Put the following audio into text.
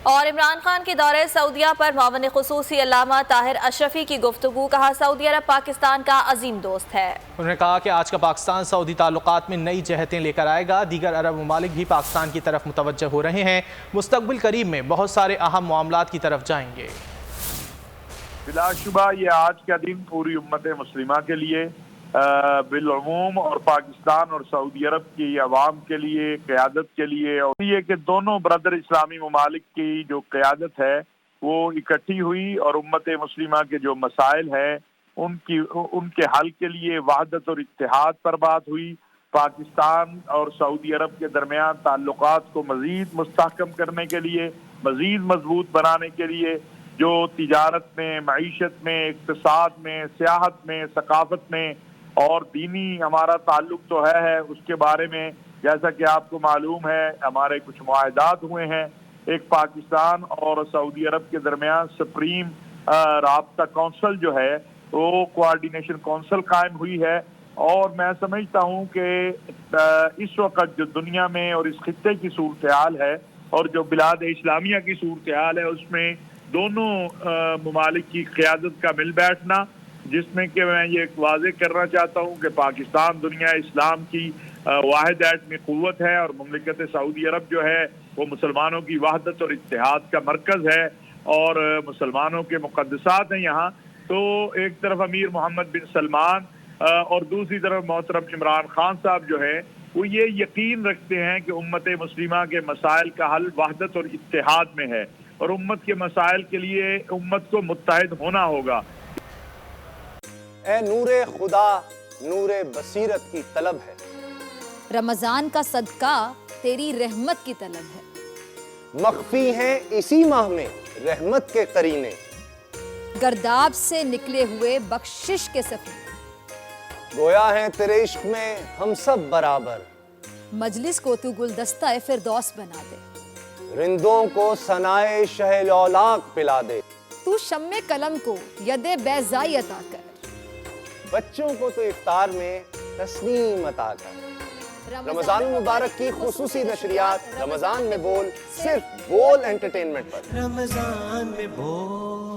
اور عمران خان کے دورے سعودیہ پر معاون خصوصی علامہ طاہر اشرفی کی گفتگو، کہا سعودی عرب پاکستان کا عظیم دوست ہے۔ انہوں نے کہا کہ آج کا پاکستان سعودی تعلقات میں نئی جہتیں لے کر آئے گا، دیگر عرب ممالک بھی پاکستان کی طرف متوجہ ہو رہے ہیں، مستقبل قریب میں بہت سارے اہم معاملات کی طرف جائیں گے۔ بلا شبہ یہ آج کا دن پوری امت مسلمہ کے لیے بالعموم اور پاکستان اور سعودی عرب کی عوام کے لیے، قیادت کے لیے، اور یہ کہ دونوں برادر اسلامی ممالک کی جو قیادت ہے وہ اکٹھی ہوئی اور امت مسلمہ کے جو مسائل ہیں ان کے حل کے لیے وحدت اور اتحاد پر بات ہوئی۔ پاکستان اور سعودی عرب کے درمیان تعلقات کو مزید مستحکم کرنے کے لیے، مزید مضبوط بنانے کے لیے، جو تجارت میں، معیشت میں، اقتصاد میں، سیاحت میں، ثقافت میں اور دینی ہمارا تعلق تو ہے اس کے بارے میں جیسا کہ آپ کو معلوم ہے ہمارے کچھ معاہدات ہوئے ہیں۔ ایک پاکستان اور سعودی عرب کے درمیان سپریم رابطہ کونسل جو ہے وہ کوارڈینیشن کونسل قائم ہوئی ہے، اور میں سمجھتا ہوں کہ اس وقت جو دنیا میں اور اس خطے کی صورتحال ہے اور جو بلاد اسلامیہ کی صورتحال ہے اس میں دونوں ممالک کی قیادت کا مل بیٹھنا، جس میں کہ میں یہ واضح کرنا چاہتا ہوں کہ پاکستان دنیا اسلام کی واحد ایٹمی قوت ہے اور مملکت سعودی عرب جو ہے وہ مسلمانوں کی وحدت اور اتحاد کا مرکز ہے اور مسلمانوں کے مقدسات ہیں یہاں۔ تو ایک طرف امیر محمد بن سلمان اور دوسری طرف محترم عمران خان صاحب جو ہے وہ یہ یقین رکھتے ہیں کہ امت مسلمہ کے مسائل کا حل وحدت اور اتحاد میں ہے، اور امت کے مسائل کے لیے امت کو متحد ہونا ہوگا۔ اے نور خدا، نور بصیرت کی طلب ہے، رمضان کا صدقہ تیری رحمت کی طلب ہے، مخفی ہیں اسی ماہ میں رحمت کے قرینے، گرداب سے نکلے ہوئے بخشش کے سفیر، گویا ہیں تیرے عشق میں ہم سب برابر، مجلس کو تو گلدستہ فردوس بنا دے، رندوں کو ثنائے شہ لولاک پلا دے، تو شمع قلم کو ید بیضائی عطا کر، بچوں کو تو افطار میں تسنیم عطا کر۔ رمضان مبارک کی خصوصی نشریات رمضان میں بول، صرف بول انٹرٹینمنٹ پر۔ رمضان میں بول